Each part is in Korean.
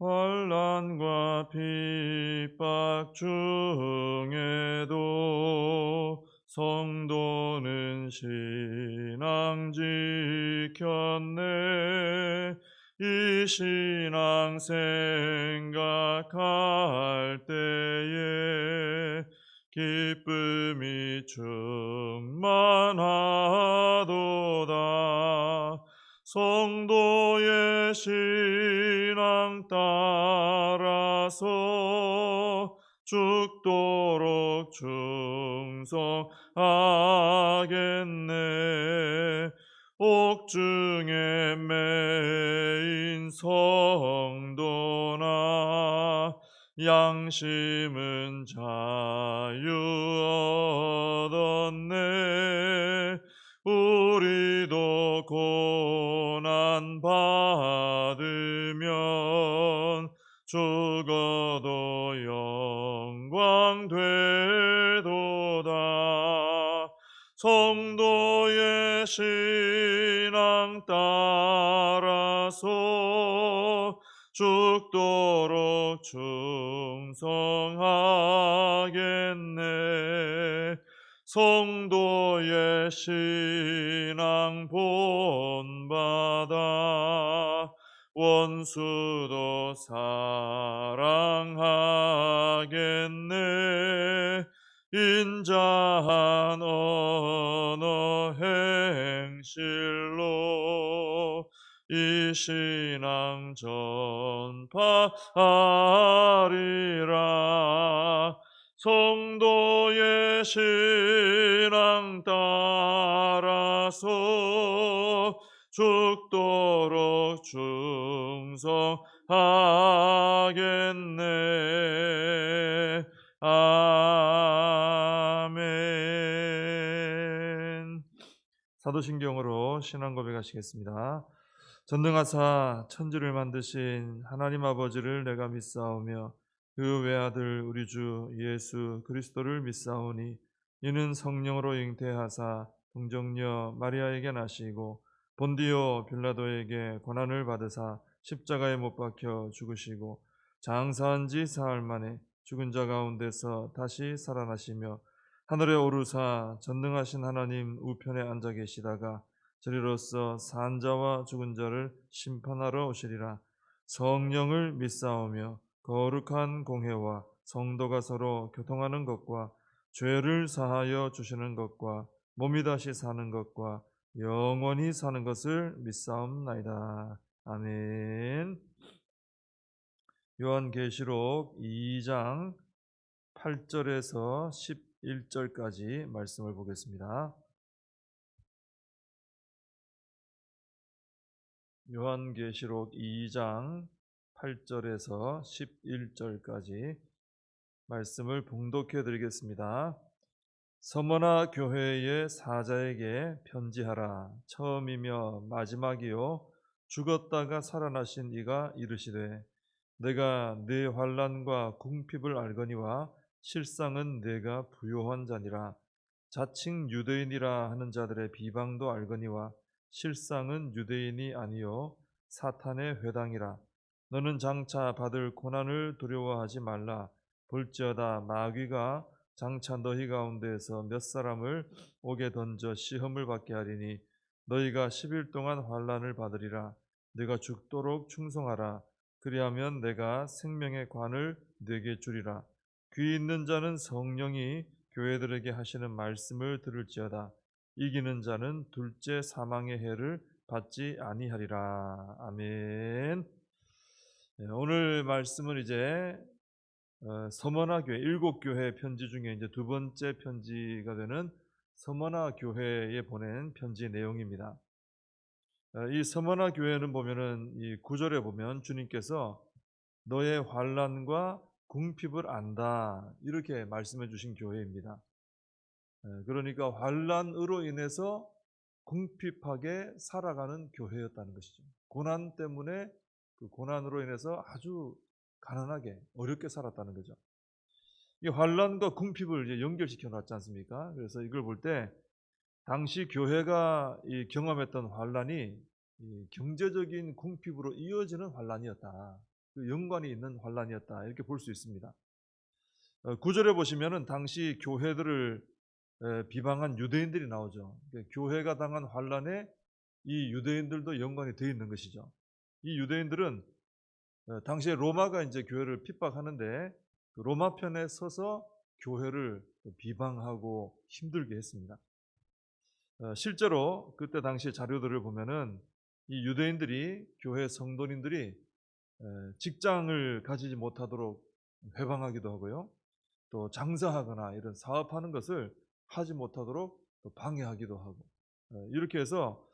환난과 핍박 중에도 성도는 신앙 지켰네. 이 신앙 생각할 때에 기쁨이 충만하도다. 성도의 신앙 따라서 죽도록 충성하겠네. 옥중에 매인 성도나 양심은 자유 얻었네. 우리도 고난 받으면 죽어도 영광 되도다. 성도의 신앙 따라서 죽도록 충성하겠네. 성도의 신앙 본받아 원수도 사랑하겠네. 인자한 언어 행실로 이 신앙 전파하리라. 성도의 신앙 따라서 죽도록 충성하겠네. 아멘. 사도신경으로 신앙 고백하시겠습니다. 전능하사 천지를 만드신 하나님 아버지를 내가 믿사오며 그 외아들 우리 주 예수 그리스도를 믿사오니 이는 성령으로 잉태하사 동정녀 마리아에게 나시고 본디오 빌라도에게 고난을 받으사 십자가에 못 박혀 죽으시고 장사한 지 사흘 만에 죽은 자 가운데서 다시 살아나시며 하늘에 오르사 전능하신 하나님 우편에 앉아 계시다가 저리로서 산 자와 죽은 자를 심판하러 오시리라. 성령을 믿사오며 거룩한 공회와 성도가 서로 교통하는 것과 죄를 사하여 주시는 것과 몸이 다시 사는 것과 영원히 사는 것을 믿사옵나이다. 아멘. 요한계시록 2장 8절에서 11절까지 말씀을 보겠습니다. 요한계시록 2장 8절에서 11절까지 말씀을 봉독해 드리겠습니다. 서머나 교회의 사자에게 편지하라. 처음이며 마지막이요 죽었다가 살아나신 이가 이르시되 내가 네 환난과 궁핍을 알거니와 실상은 내가 부요한 자니라. 자칭 유대인이라 하는 자들의 비방도 알거니와 실상은 유대인이 아니요 사탄의 회당이라. 너는 장차 받을 고난을 두려워하지 말라. 볼지어다 마귀가 장차 너희 가운데에서 몇 사람을 옥에 던져 시험을 받게 하리니 너희가 10일 동안 환난을 받으리라. 네가 죽도록 충성하라. 그리하면 내가 생명의 관을 네게 주리라. 귀 있는 자는 성령이 교회들에게 하시는 말씀을 들을지어다. 이기는 자는 둘째 사망의 해를 받지 아니하리라. 아멘. 오늘 말씀은 이제 서머나 교회 일곱 교회 편지 중에 이제 두 번째 편지가 되는 서머나 교회에 보낸 편지 내용입니다. 이 서머나 교회는 보면은 이 9절에 보면 주님께서 너의 환난과 궁핍을 안다 이렇게 말씀해 주신 교회입니다. 그러니까 환난으로 인해서 궁핍하게 살아가는 교회였다는 것이죠. 고난 때문에 그 고난으로 인해서 아주 가난하게 어렵게 살았다는 거죠. 이 환난과 궁핍을 이제 연결시켜 놨지 않습니까? 그래서 이걸 볼 때 당시 교회가 이 경험했던 환난이 이 경제적인 궁핍으로 이어지는 환난이었다. 그 연관이 있는 환란이었다 이렇게 볼 수 있습니다. 9절에 보시면은 당시 교회들을 비방한 유대인들이 나오죠. 그러니까 교회가 당한 환란에 이 유대인들도 연관이 되어 있는 것이죠. 이 유대인들은 당시에 로마가 이제 교회를 핍박하는데 그 로마 편에 서서 교회를 비방하고 힘들게 했습니다. 실제로 그때 당시 자료들을 보면은 이 유대인들이 교회 성도님들이 직장을 가지지 못하도록 회방하기도 하고요. 또 장사하거나 이런 사업하는 것을 하지 못하도록 또 방해하기도 하고 이렇게 해서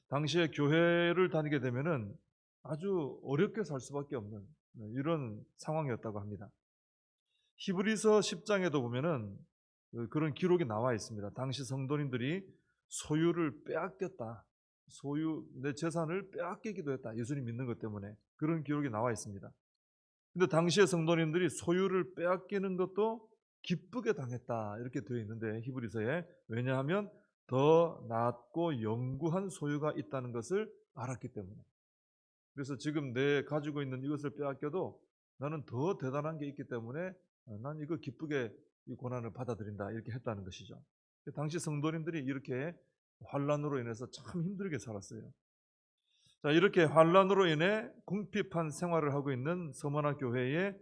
당시에 교회를 다니게 되면은 아주 어렵게 살 수밖에 없는 이런 상황이었다고 합니다. 히브리서 10장에도 보면은 그런 기록이 나와 있습니다. 당시 성도님들이 소유를 빼앗겼다. 내 재산을 빼앗기기도 했다. 예수님 믿는 것 때문에 그런 기록이 나와 있습니다. 근데 당시의 성도님들이 소유를 빼앗기는 것도 기쁘게 당했다. 이렇게 되어 있는데 히브리서에 왜냐하면 더 낫고 영구한 소유가 있다는 것을 알았기 때문에. 그래서 지금 내 가지고 있는 이것을 빼앗겨도 나는 더 대단한 게 있기 때문에 난 이거 기쁘게 이 고난을 받아들인다. 이렇게 했다는 것이죠. 당시 성도님들이 이렇게 환란으로 인해서 참 힘들게 살았어요. 자, 이렇게 환란으로 인해 궁핍한 생활을 하고 있는 서머나 교회에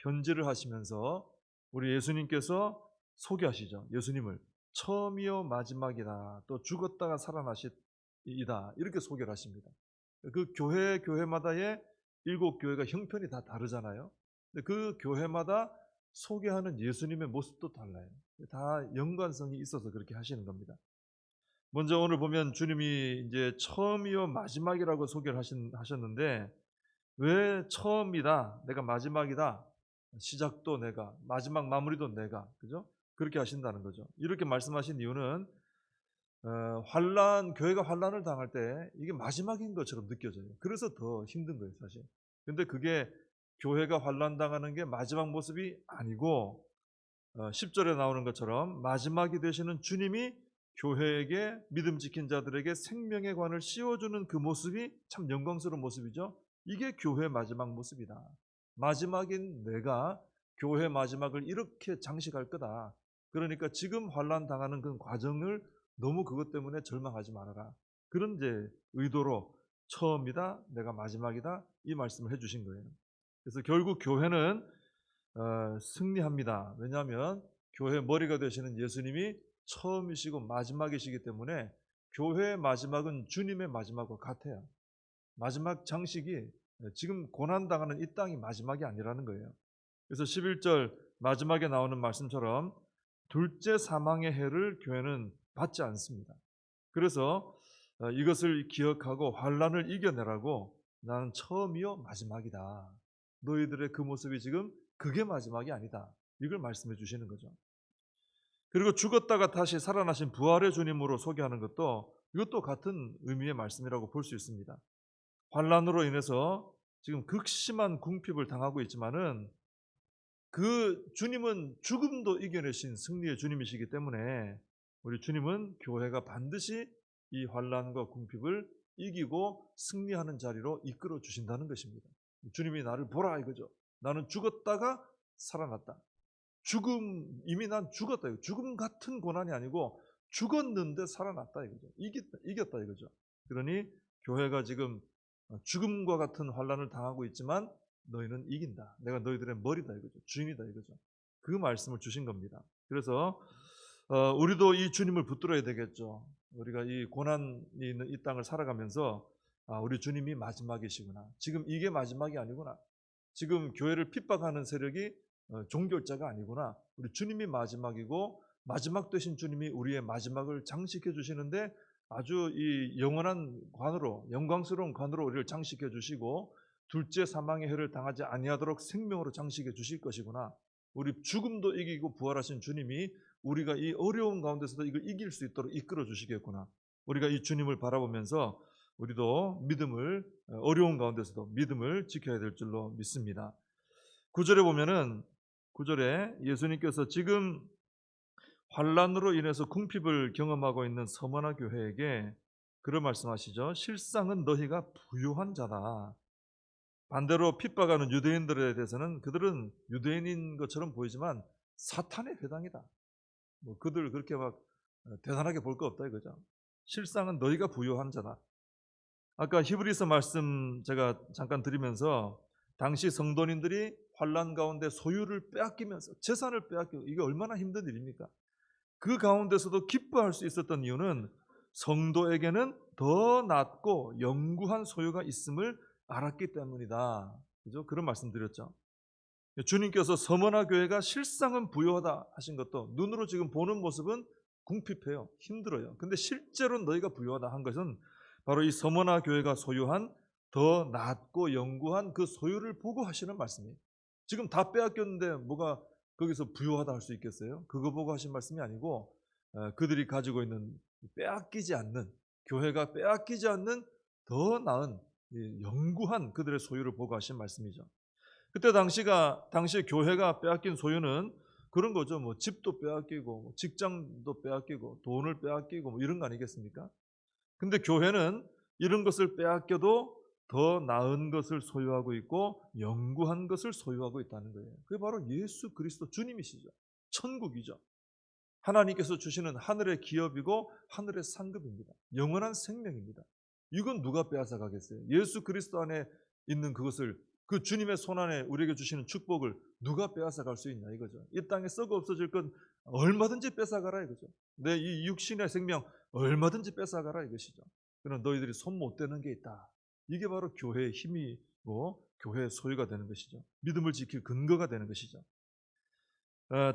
편지를 하시면서 우리 예수님께서 소개하시죠. 예수님을 처음이요 마지막이다. 또 죽었다가 살아나시이다. 이렇게 소개를 하십니다. 그 교회마다의 7교회가 형편이 다 다르잖아요. 근데 그 교회마다 소개하는 예수님의 모습도 달라요. 다 연관성이 있어서 그렇게 하시는 겁니다. 먼저 오늘 보면 주님이 이제 처음이요 마지막이라고 소개를 하셨는데 왜 처음이다, 내가 마지막이다, 시작도 내가, 마지막 마무리도 내가, 그죠? 그렇게 하신다는 거죠. 이렇게 말씀하신 이유는 교회가 환란을 당할 때 이게 마지막인 것처럼 느껴져요. 그래서 더 힘든 거예요, 사실. 근데 그게 교회가 환란 당하는 게 마지막 모습이 아니고 10절에 나오는 것처럼 마지막이 되시는 주님이 교회에게 믿음 지킨 자들에게 생명의 관을 씌워주는 그 모습이 참 영광스러운 모습이죠. 이게 교회 마지막 모습이다. 마지막인 내가 교회 마지막을 이렇게 장식할 거다. 그러니까 지금 환난 당하는 그 과정을 너무 그것 때문에 절망하지 말아라. 그런 이제 의도로 처음이다, 내가 마지막이다 이 말씀을 해주신 거예요. 그래서 결국 교회는 승리합니다. 왜냐하면 교회 머리가 되시는 예수님이 처음이시고 마지막이시기 때문에 교회의 마지막은 주님의 마지막과 같아요. 마지막 장식이 지금 고난당하는 이 땅이 마지막이 아니라는 거예요. 그래서 11절 마지막에 나오는 말씀처럼 둘째 사망의 해를 교회는 받지 않습니다. 그래서 이것을 기억하고 환난을 이겨내라고 나는 처음이요 마지막이다. 너희들의 그 모습이 지금 그게 마지막이 아니다. 이걸 말씀해 주시는 거죠. 그리고 죽었다가 다시 살아나신 부활의 주님으로 소개하는 것도 이것도 같은 의미의 말씀이라고 볼 수 있습니다. 환난으로 인해서 지금 극심한 궁핍을 당하고 있지만은 그 주님은 죽음도 이겨내신 승리의 주님이시기 때문에 우리 주님은 교회가 반드시 이 환난과 궁핍을 이기고 승리하는 자리로 이끌어 주신다는 것입니다. 주님이 나를 보라 이거죠. 나는 죽었다가 살아났다. 이미 난 죽었다. 죽음 같은 고난이 아니고 죽었는데 살아났다 이거죠. 이겼다 이거죠. 그러니 교회가 지금 죽음과 같은 환난을 당하고 있지만 너희는 이긴다. 내가 너희들의 머리다 이거죠. 주인이다 이거죠. 그 말씀을 주신 겁니다. 그래서 우리도 이 주님을 붙들어야 되겠죠. 우리가 이 고난이 있는 이 땅을 살아가면서 우리 주님이 마지막이시구나. 지금 이게 마지막이 아니구나. 지금 교회를 핍박하는 세력이 종결자가 아니구나. 우리 주님이 마지막이고 마지막 되신 주님이 우리의 마지막을 장식해 주시는데 아주 이 영원한 관으로 영광스러운 관으로 우리를 장식해 주시고 둘째 사망의 해를 당하지 아니하도록 생명으로 장식해 주실 것이구나. 우리 죽음도 이기고 부활하신 주님이 우리가 이 어려운 가운데서도 이걸 이길 수 있도록 이끌어 주시겠구나. 우리가 이 주님을 바라보면서 우리도 어려운 가운데서도 믿음을 지켜야 될 줄로 믿습니다. 9절에 보면은 9절에 예수님께서 지금 환난으로 인해서 궁핍을 경험하고 있는 서머나 교회에게 그런 말씀하시죠. 실상은 너희가 부유한 자다. 반대로 핍박하는 유대인들에 대해서는 그들은 유대인인 것처럼 보이지만 사탄의 회당이다. 뭐 그들 그렇게 막 대단하게 볼 거 없다 이거죠. 실상은 너희가 부요한 자다. 아까 히브리서 말씀 제가 잠깐 드리면서 당시 성도님들이 환난 가운데 소유를 빼앗기면서 재산을 빼앗기고 이게 얼마나 힘든 일입니까? 그 가운데서도 기뻐할 수 있었던 이유는 성도에게는 더 낫고 영구한 소유가 있음을 알았기 때문이다. 그죠? 그런 말씀 드렸죠. 주님께서 서머나 교회가 실상은 부유하다 하신 것도 눈으로 지금 보는 모습은 궁핍해요. 힘들어요. 근데 실제로 너희가 부유하다 한 것은 바로 이 서머나 교회가 소유한 더 낫고 영구한 그 소유를 보고 하시는 말씀이에요. 지금 다 빼앗겼는데 뭐가 거기서 부유하다 할 수 있겠어요? 그거 보고 하신 말씀이 아니고 그들이 가지고 있는 빼앗기지 않는, 교회가 빼앗기지 않는 더 나은 영구한 그들의 소유를 보고 하신 말씀이죠. 그때 당시 교회가 빼앗긴 소유는 그런 거죠. 뭐 집도 빼앗기고 뭐 직장도 빼앗기고 돈을 빼앗기고 뭐 이런 거 아니겠습니까? 근데 교회는 이런 것을 빼앗겨도 더 나은 것을 소유하고 있고 영구한 것을 소유하고 있다는 거예요. 그게 바로 예수 그리스도 주님이시죠. 천국이죠. 하나님께서 주시는 하늘의 기업이고 하늘의 상급입니다. 영원한 생명입니다. 이건 누가 빼앗아 가겠어요? 예수 그리스도 안에 있는 그것을, 그 주님의 손 안에 우리에게 주시는 축복을 누가 빼앗아 갈 수 있냐 이거죠. 이 땅에 썩어 없어질 건 얼마든지 뺏어가라 이거죠. 내 이 육신의 생명 얼마든지 뺏어가라 이것이죠. 그러나 너희들이 손 못 대는 게 있다. 이게 바로 교회의 힘이고 교회의 소유가 되는 것이죠. 믿음을 지킬 근거가 되는 것이죠.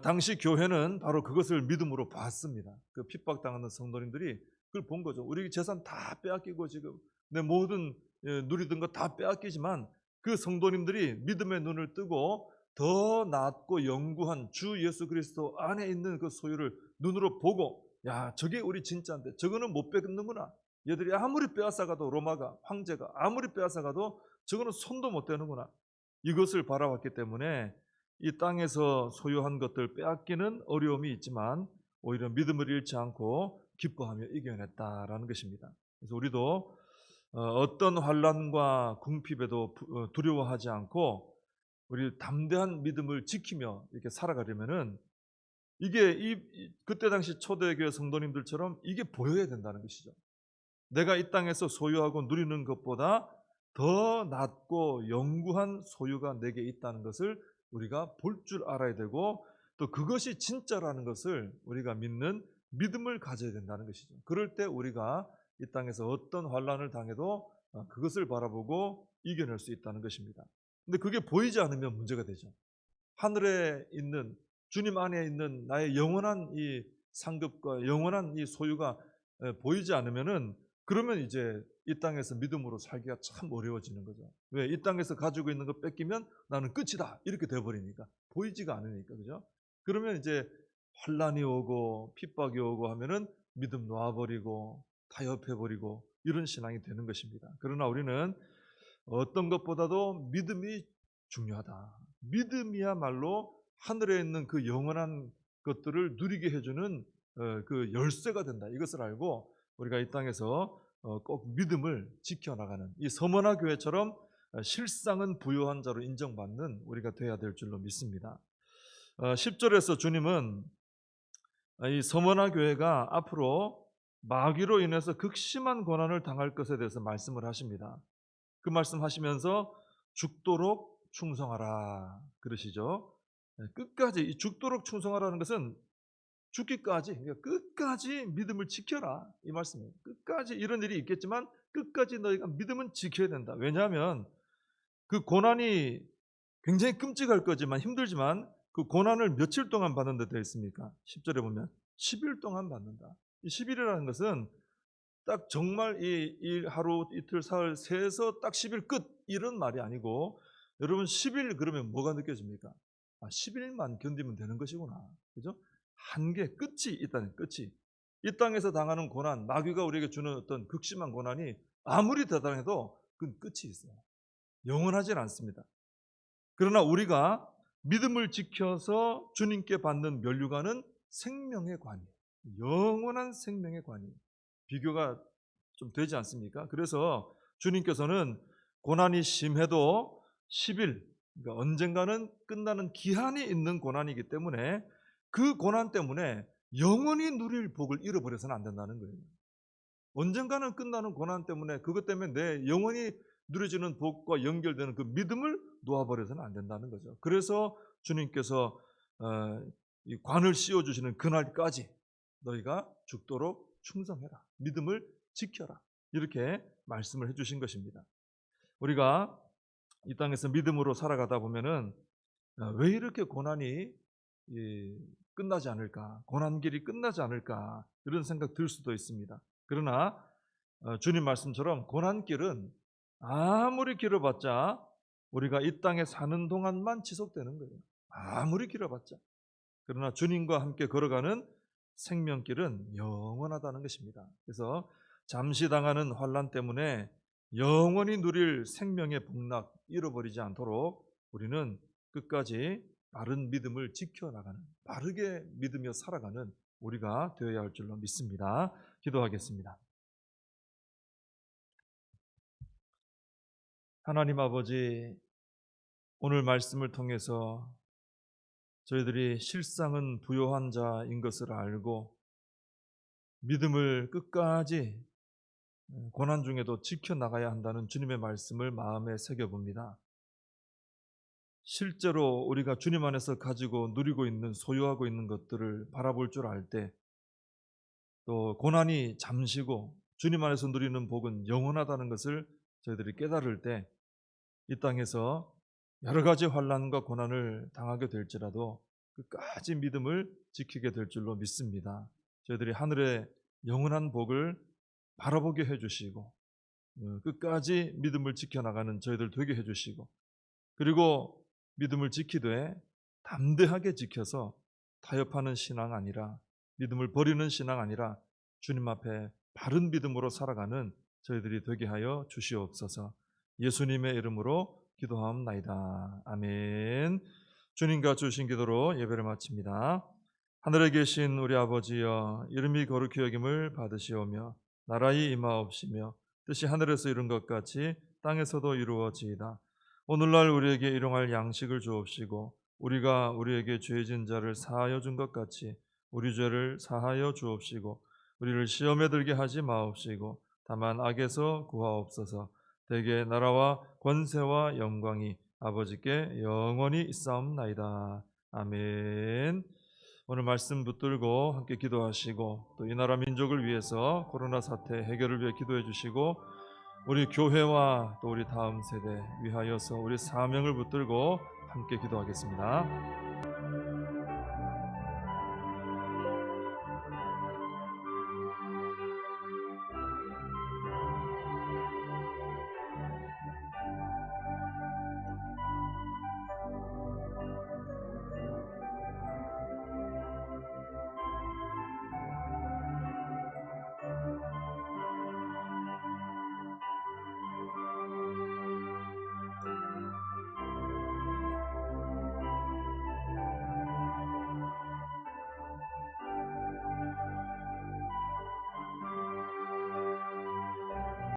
당시 교회는 바로 그것을 믿음으로 봤습니다. 그 핍박당하는 성도님들이 그걸 본 거죠. 우리 재산 다 빼앗기고 지금 내 모든 누리던 거 다 빼앗기지만 그 성도님들이 믿음의 눈을 뜨고 더 낫고 영구한 주 예수 그리스도 안에 있는 그 소유를 눈으로 보고, 야, 저게 우리 진짜인데 저거는 못 뺏는구나. 얘들이 아무리 빼앗아가도, 로마가, 황제가 아무리 빼앗아가도 저거는 손도 못 대는구나. 이것을 바라봤기 때문에 이 땅에서 소유한 것들 빼앗기는 어려움이 있지만 오히려 믿음을 잃지 않고 기뻐하며 이겨냈다라는 것입니다. 그래서 우리도 어떤 환난과 궁핍에도 두려워하지 않고 우리 담대한 믿음을 지키며 이렇게 살아가려면은 이게 그때 당시 초대교회 성도님들처럼 이게 보여야 된다는 것이죠. 내가 이 땅에서 소유하고 누리는 것보다 더 낫고 영구한 소유가 내게 있다는 것을 우리가 볼 줄 알아야 되고, 또 그것이 진짜라는 것을 우리가 믿는 믿음을 가져야 된다는 것이죠. 그럴 때 우리가 이 땅에서 어떤 환난을 당해도 그것을 바라보고 이겨낼 수 있다는 것입니다. 근데 그게 보이지 않으면 문제가 되죠. 하늘에 있는 주님 안에 있는 나의 영원한 이 상급과 영원한 이 소유가 보이지 않으면은, 그러면 이제 이 땅에서 믿음으로 살기가 참 어려워지는 거죠. 왜? 이 땅에서 가지고 있는 거 뺏기면 나는 끝이다 이렇게 돼버리니까, 보이지가 않으니까. 그죠? 그러면 이제 환난이 오고 핍박이 오고 하면은 믿음 놔버리고 타협해버리고 이런 신앙이 되는 것입니다. 그러나 우리는 어떤 것보다도 믿음이 중요하다. 믿음이야말로 하늘에 있는 그 영원한 것들을 누리게 해주는 그 열쇠가 된다. 이것을 알고 우리가 이 땅에서 꼭 믿음을 지켜나가는, 이 서머나 교회처럼 실상은 부요한 자로 인정받는 우리가 되어야 될 줄로 믿습니다. 10절에서 주님은 이 서머나 교회가 앞으로 마귀로 인해서 극심한 고난을 당할 것에 대해서 말씀을 하십니다. 그 말씀하시면서 죽도록 충성하라 그러시죠. 끝까지, 이 죽도록 충성하라는 것은 죽기까지, 그러니까 끝까지 믿음을 지켜라 이 말씀이에요. 끝까지 이런 일이 있겠지만 끝까지 너희가 믿음은 지켜야 된다. 왜냐하면 그 고난이 굉장히 끔찍할 거지만, 힘들지만 그 고난을 며칠 동안 받는 데 되어 있습니까? 10절에 보면 10일 동안 받는다. 이 10일이라는 것은 딱 정말 이 하루 이틀 사흘 세서 딱 10일 끝 이런 말이 아니고, 여러분 10일 그러면 뭐가 느껴집니까? 10일만 견디면 되는 것이구나. 그죠? 한계, 끝이 있다는, 끝이. 이 땅에서 당하는 고난, 마귀가 우리에게 주는 어떤 극심한 고난이 아무리 대단해도 그건 끝이 있어요. 영원하진 않습니다. 그러나 우리가 믿음을 지켜서 주님께 받는 면류관은 생명의 관이에요. 영원한 생명의 관이에요. 비교가 좀 되지 않습니까? 그래서 주님께서는 고난이 심해도 10일, 그러니까 언젠가는 끝나는 기한이 있는 고난이기 때문에 그 고난 때문에 영원히 누릴 복을 잃어버려서는 안 된다는 거예요. 언젠가는 끝나는 고난 때문에 그것 때문에 내 영원히 누려지는 복과 연결되는 그 믿음을 놓아버려서는 안 된다는 거죠. 그래서 주님께서 이 관을 씌워주시는 그날까지 너희가 죽도록 충성해라. 믿음을 지켜라. 이렇게 말씀을 해주신 것입니다. 우리가 이 땅에서 믿음으로 살아가다 보면은 왜 이렇게 고난이 끝나지 않을까? 고난길이 끝나지 않을까? 이런 생각 들 수도 있습니다. 그러나 주님 말씀처럼 고난길은 아무리 길어봤자 우리가 이 땅에 사는 동안만 지속되는 거예요. 아무리 길어봤자. 그러나 주님과 함께 걸어가는 생명길은 영원하다는 것입니다. 그래서 잠시 당하는 환난 때문에 영원히 누릴 생명의 복락 잃어버리지 않도록 우리는 끝까지 바른 믿음을 지켜나가는, 바르게 믿으며 살아가는 우리가 되어야 할 줄로 믿습니다. 기도하겠습니다. 하나님 아버지, 오늘 말씀을 통해서 저희들이 실상은 부요한 자인 것을 알고 믿음을 끝까지 고난 중에도 지켜나가야 한다는 주님의 말씀을 마음에 새겨봅니다. 실제로 우리가 주님 안에서 가지고 누리고 있는, 소유하고 있는 것들을 바라볼 줄 알 때, 또 고난이 잠시고 주님 안에서 누리는 복은 영원하다는 것을 저희들이 깨달을 때, 이 땅에서 여러 가지 환난과 고난을 당하게 될지라도 끝까지 믿음을 지키게 될 줄로 믿습니다. 저희들이 하늘의 영원한 복을 바라보게 해주시고 끝까지 믿음을 지켜나가는 저희들 되게 해주시고, 그리고 믿음을 지키되 담대하게 지켜서 타협하는 신앙 아니라, 믿음을 버리는 신앙 아니라 주님 앞에 바른 믿음으로 살아가는 저희들이 되게 하여 주시옵소서. 예수님의 이름으로 기도하옵나이다. 아멘. 주님과 주신 기도로 예배를 마칩니다. 하늘에 계신 우리 아버지여, 이름이 거룩히 여김을 받으시오며 나라의 임하옵시며 뜻이 하늘에서 이룬 것 같이 땅에서도 이루어지이다. 오늘날 우리에게 일용할 양식을 주옵시고 우리가 우리에게 죄진 자를 사하여 준 것 같이 우리 죄를 사하여 주옵시고 우리를 시험에 들게 하지 마옵시고 다만 악에서 구하옵소서. 대개 나라와 권세와 영광이 아버지께 영원히 있사옵나이다. 아멘. 오늘 말씀 붙들고 함께 기도하시고, 또 이 나라 민족을 위해서 코로나 사태 해결을 위해 기도해 주시고, 우리 교회와 또 우리 다음 세대 위하여서 우리 사명을 붙들고 함께 기도하겠습니다.